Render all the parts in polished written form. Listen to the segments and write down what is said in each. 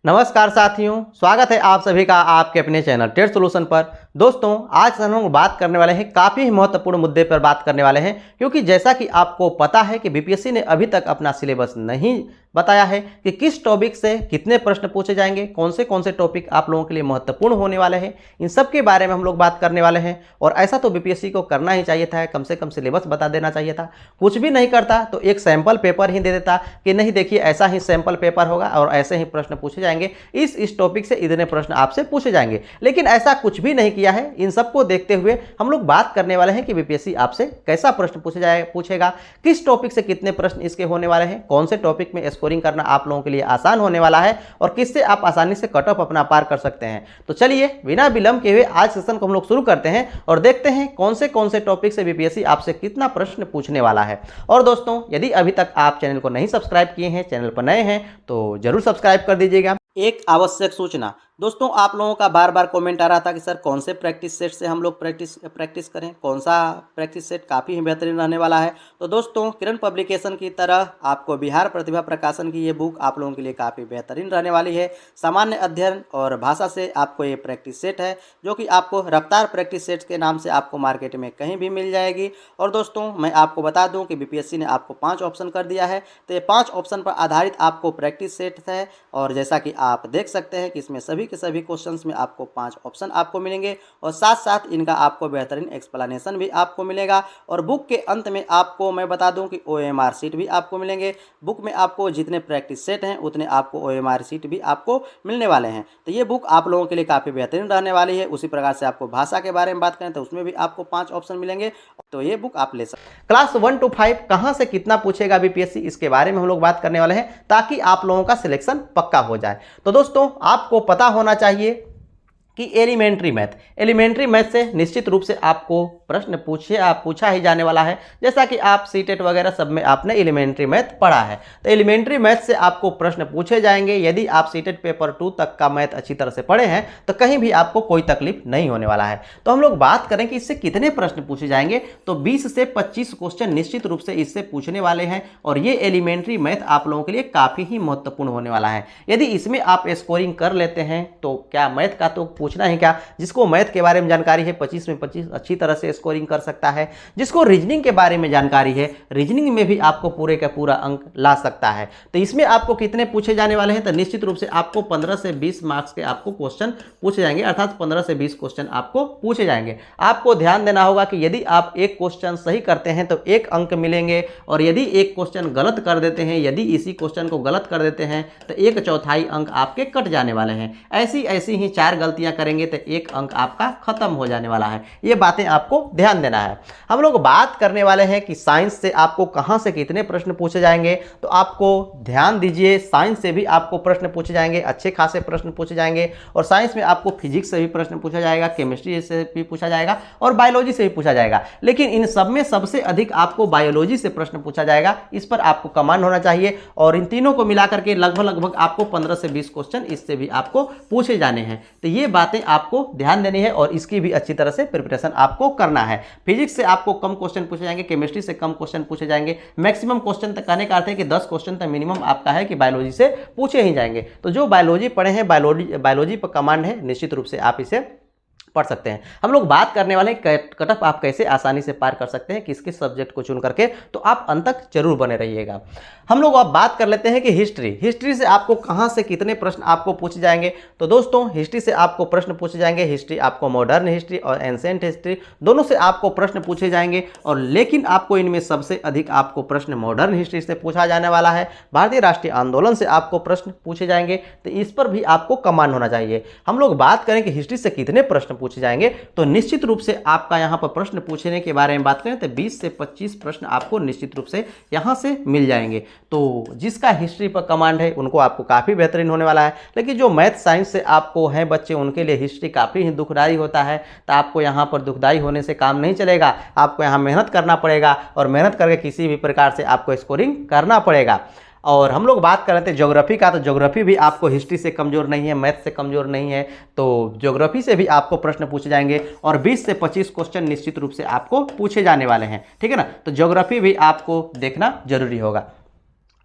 नमस्कार साथियों, स्वागत है आप सभी का आपके अपने चैनल ट्रेड सॉल्यूशन पर। दोस्तों, आज हम लोग बात करने वाले हैं, काफ़ी महत्वपूर्ण मुद्दे पर बात करने वाले हैं, क्योंकि जैसा कि आपको पता है कि बीपीएससी ने अभी तक अपना सिलेबस नहीं बताया है कि किस टॉपिक से कितने प्रश्न पूछे जाएंगे, कौन से टॉपिक आप लोगों के लिए महत्वपूर्ण होने वाले हैं, इन सब के बारे में हम लोग बात करने वाले हैं। और ऐसा तो बीपीएससी को करना ही चाहिए था, कम से कम सिलेबस बता देना चाहिए था। कुछ भी नहीं करता तो एक सैंपल पेपर ही दे देता कि नहीं देखिए ऐसा ही सैंपल पेपर होगा और ऐसे ही प्रश्न पूछे जाएंगे, इस टॉपिक से इतने प्रश्न आपसे पूछे जाएंगे। लेकिन ऐसा कुछ भी नहीं किया है। इन सबको देखते हुए हम लोग बात करने वाले हैं कि बीपीएससी आपसे कैसा प्रश्न पूछेगा, किस टॉपिक से कितने प्रश्न इसके होने वाले हैं, कौन से टॉपिक में स्कोरिंग करना आप लोगों के लिए आसान होने वाला है और किससे आप आसानी से कट ऑफ अपना पार कर सकते हैं। तो चलिए बिना विलंब के हुए आज सेशन को हम लोग शुरू करते हैं और देखते हैं कौन से टॉपिक से बीपीएससी आपसे कितना प्रश्न पूछने वाला है। और दोस्तों, यदि अभी तक आप चैनल को नहीं सब्सक्राइब किए हैं, चैनल पर नए हैं तो जरूर सब्सक्राइब कर दीजिएगा। एक आवश्यक सूचना, दोस्तों आप लोगों का बार बार कमेंट आ रहा था कि सर कौन से प्रैक्टिस सेट से हम लोग प्रैक्टिस करें, कौन सा प्रैक्टिस सेट काफ़ी बेहतरीन रहने वाला है। तो दोस्तों, किरण पब्लिकेशन की तरह आपको बिहार प्रतिभा प्रकाशन की ये बुक आप लोगों के लिए काफ़ी बेहतरीन रहने वाली है। सामान्य अध्ययन और भाषा से आपको ये प्रैक्टिस सेट है, जो कि आपको रफ्तार प्रैक्टिस सेट के नाम से आपको मार्केट में कहीं भी मिल जाएगी। और दोस्तों, मैं आपको बता दूँ कि बीपीएससी ने आपको 5 ऑप्शन कर दिया है, तो ये 5 ऑप्शन पर आधारित आपको प्रैक्टिस सेट है। और जैसा कि आप देख सकते हैं कि इसमें सभी के सभी क्वेश्चंस में आपको 5 ऑप्शन आपको मिलेंगे और साथ साथ इनका आपको बेहतरीन एक्सप्लेनेशन भी आपको मिलेगा। और बुक के अंत में आपको मैं बता दूं कि ओएमआर शीट भी आपको मिलेंगे। बुक में आपको जितने प्रैक्टिस सेट हैं उतने आपको ओएमआर शीट भी आपको मिलने वाले हैं। तो ये बुक आप लोगों के लिए काफ़ी बेहतरीन रहने वाली है। उसी प्रकार से आपको भाषा के बारे में बात करें तो उसमें भी आपको 5 ऑप्शन मिलेंगे, तो ये बुक आप ले सकते हैं। क्लास 1 to 5 कहाँ से कितना पूछेगा बीपीएससी, इसके बारे में हम लोग बात करने वाले हैं, ताकि आप लोगों का सिलेक्शन पक्का हो जाए। तो दोस्तों, आपको पता होना चाहिए कि एलिमेंट्री मैथ से निश्चित रूप से आपको प्रश्न पूछा ही जाने वाला है। जैसा कि आप सीटेट वगैरह सब में आपने एलिमेंट्री मैथ पढ़ा है, तो एलिमेंट्री मैथ से आपको प्रश्न पूछे जाएंगे। यदि आप सीटेट पेपर 2 तक का मैथ अच्छी तरह से पढ़े हैं तो कहीं भी आपको कोई तकलीफ नहीं होने वाला है। तो हम लोग बात करें कि इससे कितने प्रश्न पूछे जाएंगे, तो 20 से 25 क्वेश्चन निश्चित रूप से इससे पूछने वाले हैं। और ये एलिमेंट्री मैथ आप लोगों के लिए काफ़ी ही महत्वपूर्ण होने वाला है। यदि इसमें आप स्कोरिंग कर लेते हैं तो क्या मैथ का तो पूछना है क्या, जिसको मैथ के बारे में जानकारी है 25 में 25 अच्छी तरह से स्कोरिंग कर सकता है। जिसको रीजनिंग के बारे में जानकारी है, रीजनिंग में भी आपको पूरे का पूरा अंक ला सकता है। तो इसमें आपको कितने पूछे जाने वाले हैं, तो निश्चित रूप से आपको 15 से 20 मार्क्स के आपको क्वेश्चन पूछे जाएंगे, अर्थात 15 से 20 क्वेश्चन आपको पूछे जाएंगे। आपको ध्यान देना होगा कि यदि आप एक क्वेश्चन सही करते हैं तो 1 अंक मिलेंगे, और यदि एक क्वेश्चन गलत कर देते हैं, यदि इसी क्वेश्चन को गलत कर देते हैं तो 1/4 अंक आपके कट जाने वाले हैं। ऐसी ही 4 गलतियां करेंगे तो 1 अंक आपका खत्म हो जाने वाला है। ये बातें आपको ध्यान देना है। हम लोग बात करने वाले हैं कि साइंस से आपको कहां से कितने प्रश्न पूछे जाएंगे, तो आपको ध्यान दीजिए, साइंस से भी आपको प्रश्न पूछे जाएंगे, अच्छे खासे प्रश्न पूछे जाएंगे। और साइंस में आपको फिजिक्स से भी प्रश्न पूछा जाएगा, केमिस्ट्री से भी पूछा जाएगा और बायोलॉजी से भी पूछा जाएगा। लेकिन इन सब में सबसे अधिक आपको बायोलॉजी से प्रश्न पूछा जाएगा, इस पर आपको कमांड होना चाहिए। और इन तीनों को मिलाकर के लगभग आपको 15 से 20 क्वेश्चन इससे भी आपको पूछे जाने हैं। तो ये बातें आपको ध्यान देनी है और इसकी भी अच्छी तरह से प्रिपरेशन आपको करना है। फिजिक्स से आपको कम क्वेश्चन पूछे जाएंगे, केमिस्ट्री से कम क्वेश्चन पूछे जाएंगे, मैक्सिमम क्वेश्चन तक कहने का अर्थ है कि 10 क्वेश्चन तक मिनिमम आपका है कि बायोलॉजी से पूछे ही जाएंगे। तो जो बायोलॉजी पढ़े हैं, बायोलॉजी पर कमांड है, निश्चित रूप से आप इसे पढ़ सकते हैं। हम लोग बात करने वाले कट ऑफ आप कैसे आसानी से पार कर सकते हैं, किस किस सब्जेक्ट को चुन करके, तो आप अंत तक जरूर बने रहिएगा। हम लोग अब बात कर लेते हैं कि हिस्ट्री से आपको कहां से कितने प्रश्न आपको पूछे जाएंगे। तो दोस्तों, हिस्ट्री से आपको प्रश्न पूछे जाएंगे। हिस्ट्री आपको मॉडर्न हिस्ट्री और एंशिएंट हिस्ट्री दोनों से आपको प्रश्न पूछे जाएंगे, और लेकिन आपको इनमें सबसे अधिक आपको प्रश्न मॉडर्न हिस्ट्री से पूछा जाने वाला है। भारतीय राष्ट्रीय आंदोलन से आपको प्रश्न पूछे जाएंगे, तो इस पर भी आपको कमांड होना चाहिए। हम लोग बात करें कि हिस्ट्री से कितने प्रश्न पूछे जाएंगे, तो निश्चित रूप से आपका यहां पर प्रश्न पूछने के बारे में बात करें तो 20 से 25 प्रश्न आपको निश्चित रूप से यहां से मिल जाएंगे। तो जिसका हिस्ट्री पर कमांड है उनको आपको काफ़ी बेहतरीन होने वाला है। लेकिन जो मैथ साइंस से आपको हैं बच्चे, उनके लिए हिस्ट्री काफ़ी ही दुखदाई होता है। तो आपको यहाँ पर दुखदाई होने से काम नहीं चलेगा, आपको यहाँ मेहनत करना पड़ेगा, और मेहनत करके किसी भी प्रकार से आपको स्कोरिंग करना पड़ेगा। और हम लोग बात कर रहे थे ज्योग्राफी का, तो ज्योग्राफी भी आपको हिस्ट्री से कमज़ोर नहीं है, मैथ से कमज़ोर नहीं है। तो ज्योग्राफी से भी आपको प्रश्न पूछे जाएंगे और 20 से 25 क्वेश्चन निश्चित रूप से आपको पूछे जाने वाले हैं, ठीक है ना। तो ज्योग्राफी भी आपको देखना जरूरी होगा।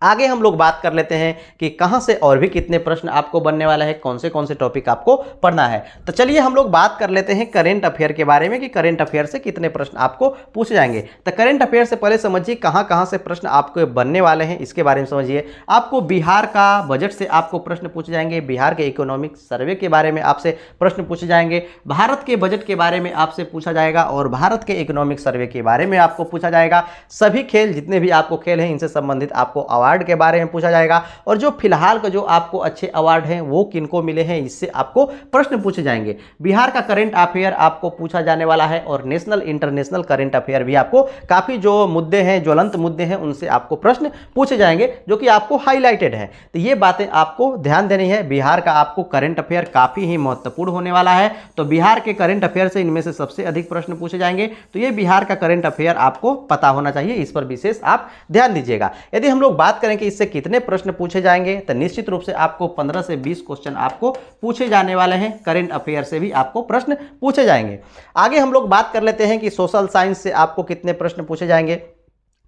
आगे हम लोग बात कर लेते हैं कि कहां से और भी कितने प्रश्न आपको बनने वाला है, कौन से टॉपिक आपको पढ़ना है। तो चलिए हम लोग बात कर लेते हैं करेंट अफेयर के बारे में कि करेंट अफेयर से कितने प्रश्न आपको पूछे जाएंगे। तो करेंट अफेयर से पहले समझिए कहां से प्रश्न आपको बनने वाले हैं, इसके बारे में समझिए। आपको बिहार का बजट से आपको प्रश्न पूछे जाएंगे, बिहार के इकोनॉमिक सर्वे के बारे में आपसे प्रश्न पूछे जाएंगे, भारत के बजट के बारे में आपसे पूछा जाएगा और भारत के इकोनॉमिक सर्वे के बारे में आपको पूछा जाएगा। सभी खेल, जितने भी आपको खेल हैं, इनसे संबंधित आपको अवार्ड के बारे में पूछा जाएगा और जो फिलहाल का जो आपको अच्छे अवार्ड हैं वो किनको मिले हैं, इससे आपको प्रश्न पूछे जाएंगे। बिहार का करंट अफेयर आपको पूछा जाने वाला है और नेशनल इंटरनेशनल करंट अफेयर भी आपको काफी जो मुद्दे हैं, ज्वलंत मुद्दे हैं, उनसे आपको प्रश्न पूछे जाएंगे जो कि आपको हाईलाइटेड है। तो ये बातें आपको ध्यान देनी है। बिहार का आपको करंट अफेयर काफी ही महत्वपूर्ण होने वाला है। तो बिहार के करंट अफेयर से इनमें से सबसे अधिक प्रश्न पूछे जाएंगे। तो ये बिहार का करंट अफेयर आपको पता होना चाहिए, इस पर विशेष आप ध्यान दीजिएगा। यदि हम लोग बात करें कि इससे कितने प्रश्न पूछे जाएंगे, तो निश्चित रूप से आपको 15 से 20 क्वेश्चन आपको पूछे जाने वाले हैं। करंट अफेयर से भी आपको प्रश्न पूछे जाएंगे। आगे हम लोग बात कर लेते हैं कि सोशल साइंस से आपको कितने प्रश्न पूछे जाएंगे।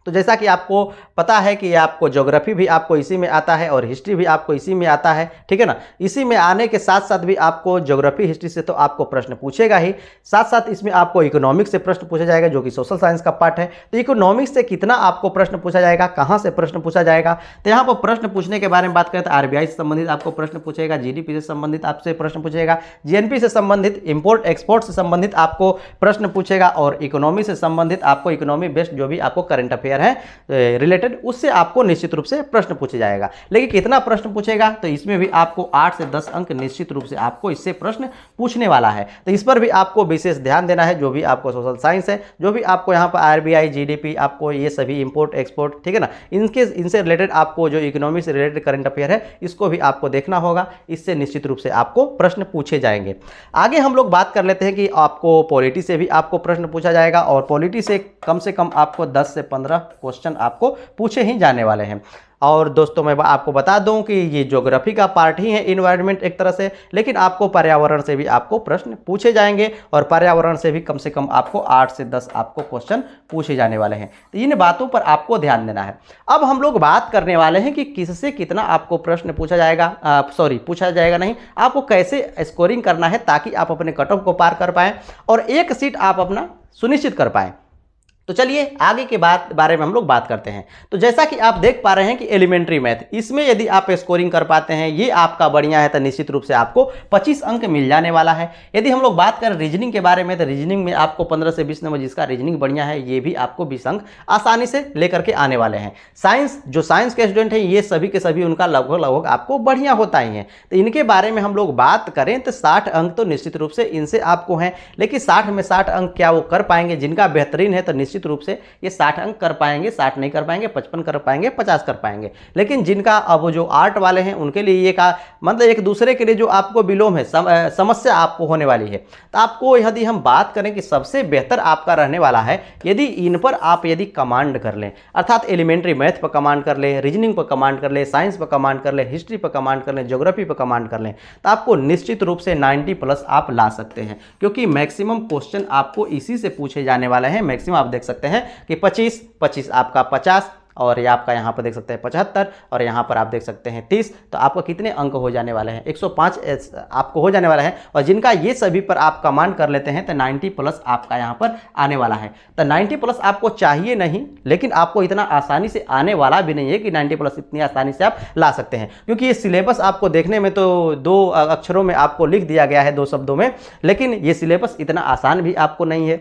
तो जैसा कि आपको पता है कि आपको ज्योग्राफी भी आपको इसी में आता है और हिस्ट्री भी आपको इसी में आता है, ठीक है ना। इसी में आने के साथ साथ भी आपको ज्योग्राफी हिस्ट्री से तो आपको प्रश्न पूछेगा ही, साथ साथ इसमें आपको इकोनॉमिक्स से प्रश्न पूछा जाएगा जो कि सोशल साइंस का पार्ट है। तो इकोनॉमिक्स से कितना आपको प्रश्न पूछा जाएगा, कहाँ से प्रश्न पूछा जाएगा, तो यहाँ पर प्रश्न पूछने के बारे में बात करें तो RBI से संबंधित आपको प्रश्न पूछेगा, GDP से संबंधित आपसे प्रश्न पूछेगा, GNP से संबंधित, इंपोर्ट एक्सपोर्ट से संबंधित आपको प्रश्न पूछेगा और इकोनॉमी से संबंधित आपको इकोनॉमी बेस्ड जो भी आपको करंट अफेयर है रिलेटेड, उससे आपको निश्चित रूप से प्रश्न पूछे जाएगा। लेकिन कितना प्रश्न पूछेगा, तो इसमें भी आपको 8 से 10 अंक निश्चित रूप से आपको इससे प्रश्न पूछने वाला है। तो इस पर भी आपको विशेष ध्यान देना है। जो भी आपको सोशल साइंस है, जो भी आपको यहाँ पर RBI GDP, आपको ये सभी इंपोर्ट एक्सपोर्ट, ठीक है ना, इनसे रिलेटेड आपको जो इकोनॉमी से रिलेटेड करंट अफेयर है, इसको भी आपको देखना होगा। इससे निश्चित रूप से आपको प्रश्न पूछे जाएंगे। आगे हम लोग बात कर लेते हैं कि आपको पॉलिटी से भी आपको प्रश्न पूछा जाएगा और पॉलिटी से कम आपको 10 से 15 क्वेश्चन आपको पूछे ही जाने वाले हैं। और दोस्तों मैं आपको बता दूं कि ये ज्योग्राफी का पार्ट ही है, इन्वायरमेंट एक तरह से, लेकिन आपको पर्यावरण से भी आपको प्रश्न पूछे जाएंगे और पर्यावरण से भी कम आपको 8 से 10 आपको क्वेश्चन पूछे जाने वाले हैं। तो इन बातों पर आपको ध्यान देना है। अब हम लोग बात करने वाले हैं कि किससे कितना आपको प्रश्न पूछा जाएगा, पूछा जाएगा नहीं, आपको कैसे स्कोरिंग करना है ताकि आप अपने कट ऑफ को पार कर पाएं और एक सीट आप अपना सुनिश्चित कर पाएं। तो चलिए आगे के बारे में हम लोग बात करते हैं। तो जैसा कि आप देख पा रहे हैं कि एलिमेंट्री मैथ, इसमें यदि आप स्कोरिंग कर पाते हैं, ये आपका बढ़िया है, तो निश्चित रूप से आपको 25 अंक मिल जाने वाला है। यदि हम लोग बात करें रीजनिंग के बारे में, तो रीजनिंग में आपको 15 से 20 नंबर, जिसका रीजनिंग बढ़िया है, ये भी आपको 20 अंक आसानी से लेकर के आने वाले हैं। साइंस, जो साइंस के स्टूडेंट हैं, ये सभी के सभी उनका लगभग आपको बढ़िया होता ही है। तो इनके बारे में हम लोग बात करें तो 60 अंक तो निश्चित रूप से इनसे आपको हैं। लेकिन 60 में 60 अंक क्या वो कर पाएंगे? जिनका बेहतरीन है तो निश्चित रूप से ये 60 अंक कर पाएंगे, 60 नहीं कर पाएंगे, 55 कर पाएंगे, 50 कर पाएंगे। लेकिन जिनका अब जो आर्ट वाले हैं उनके लिए ये का मतलब एक दूसरे के लिए जो आपको विलोम है, समस्या आपको होने वाली है। तो आपको यदि हम बात करें कि सबसे बेहतर आपका रहने वाला है यदि इन पर आप यदि कमांड कर लें, अर्थात एलिमेंट्री मैथ पर कमांड कर लें, रीजनिंग पर कमांड कर लें, साइंस पर कमांड कर लें, हिस्ट्री पर कमांड कर लें, ज्योग्राफी पर कमांड कर लें, तो आपको निश्चित रूप से 90+ आप ला सकते हैं, क्योंकि मैक्सिमम क्वेश्चन आपको इसी से पूछे जाने वाले हैं। मैक्सिमम आप देख सकते हैं कि 25 आपका 50 और ये आपका यहाँ पर देख सकते हैं 75 और यहाँ पर आप देख सकते हैं 30। तो आपको कितने अंक हो जाने वाले हैं? 105 आपको हो जाने वाला है। और जिनका ये सभी पर आप कमांड कर लेते हैं तो 90+ आपका यहाँ पर आने वाला है। तो 90+ आपको चाहिए नहीं, लेकिन आपको इतना आसानी से आने वाला भी नहीं है कि 90+ इतनी आसानी से आप ला सकते हैं, क्योंकि ये सिलेबस आपको देखने में तो 2 अक्षरों में आपको लिख दिया गया है, 2 शब्दों में, लेकिन ये सिलेबस इतना आसान भी आपको नहीं है।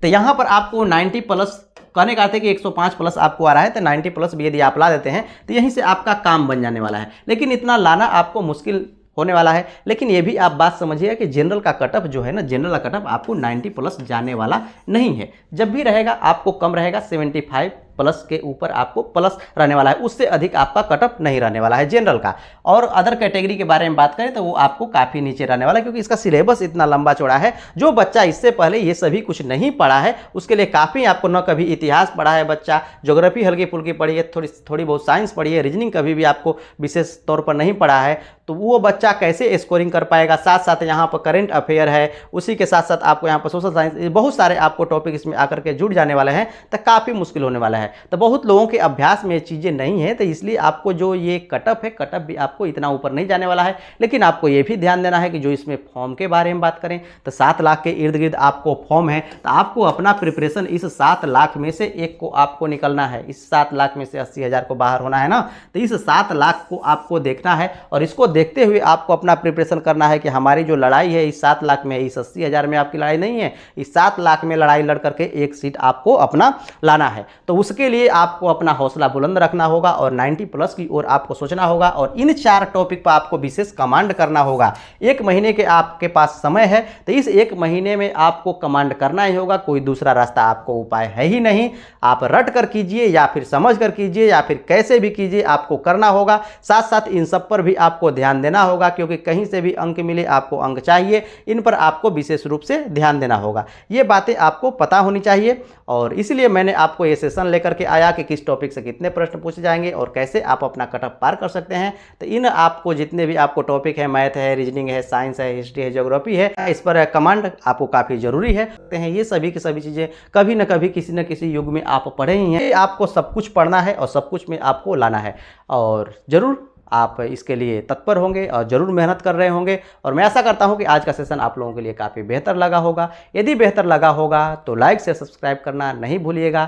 तो यहाँ पर आपको 90+ कहने का थे कि 105+ आपको आ रहा है, तो 90+ भी यदि आप ला देते हैं तो यहीं से आपका काम बन जाने वाला है। लेकिन इतना लाना आपको मुश्किल होने वाला है। लेकिन ये भी आप बात समझिए कि जनरल का कटअप जो है ना, जनरल का कटअप आपको 90+ जाने वाला नहीं है। जब भी रहेगा आपको कम रहेगा, 75+ के ऊपर आपको प्लस रहने वाला है, उससे अधिक आपका कटअप नहीं रहने वाला है जनरल का। और अदर कैटेगरी के बारे में बात करें तो वो आपको काफ़ी नीचे रहने वाला है, क्योंकि इसका सिलेबस इतना लंबा चौड़ा है। जो बच्चा इससे पहले ये सभी कुछ नहीं पढ़ा है उसके लिए काफ़ी, आपको न कभी इतिहास पढ़ा है बच्चा, ज्योग्राफी हल्की फुल्की पढ़ी है, थोड़ी बहुत साइंस पढ़ी है, रीजनिंग कभी भी आपको विशेष तौर पर नहीं पढ़ा है, तो वो बच्चा कैसे स्कोरिंग कर पाएगा। साथ साथ यहाँ पर करंट अफेयर है, उसी के साथ साथ आपको यहाँ पर सोशल साइंस, बहुत सारे आपको टॉपिक इसमें आकर के जुड़ जाने वाले हैं, तो काफ़ी मुश्किल होने वाला है। तो बहुत लोगों के अभ्यास में ये चीज़ें नहीं है, तो इसलिए आपको जो ये कटअप है, कटअप भी आपको इतना ऊपर नहीं जाने वाला है। लेकिन आपको ये भी ध्यान देना है कि जो इसमें फॉर्म के बारे में बात करें तो 7 लाख के इर्द गिर्द आपको फॉर्म है, तो आपको अपना प्रिपरेशन इस 7 लाख में से एक को आपको निकलना है। इस 7 लाख में से 80,000 को बाहर होना है ना, तो इस 7 लाख को आपको देखना है और इसको देखते हुए आपको अपना प्रिपरेशन करना है कि हमारी जो लड़ाई है इस 7 लाख में, इस 80,000 में आपकी लड़ाई नहीं है, इस 7 लाख में लड़ाई लड़ करके एक सीट आपको अपना लाना है। तो उसके लिए आपको अपना हौसला बुलंद रखना होगा और 90 प्लस की ओर आपको सोचना होगा और इन 4 टॉपिक पर आपको विशेष कमांड करना होगा। 1 महीने के आपके पास समय है, तो इस 1 महीने में आपको कमांड करना ही होगा, कोई दूसरा रास्ता आपको उपाय है ही नहीं। आप रट कर कीजिए या फिर समझ कर कीजिए या फिर कैसे भी कीजिए, आपको करना होगा। साथ साथ इन सब पर भी आपको ध्यान देना होगा, क्योंकि कहीं से भी अंक मिले आपको अंक चाहिए, इन पर आपको विशेष रूप से ध्यान देना होगा। ये बातें आपको पता होनी चाहिए और इसलिए मैंने आपको ये सेशन लेकर के आया कि किस टॉपिक से कितने प्रश्न पूछे जाएंगे और कैसे आप अपना कटअप पार कर सकते हैं। तो इन आपको जितने भी आपको टॉपिक है, मैथ है, रीजनिंग है, साइंस है, हिस्ट्री है, ज्योग्राफी है, इस पर कमांड आपको काफ़ी ज़रूरी है। ये सभी की सभी चीज़ें कभी न कभी किसी न किसी युग में आप पढ़े ही हैं। आपको सब कुछ पढ़ना है और सब कुछ में आपको लाना है और ज़रूर आप इसके लिए तत्पर होंगे और ज़रूर मेहनत कर रहे होंगे। और मैं आशा करता हूं कि आज का सेशन आप लोगों के लिए काफ़ी बेहतर लगा होगा। यदि बेहतर लगा होगा तो लाइक से सब्सक्राइब करना नहीं भूलिएगा।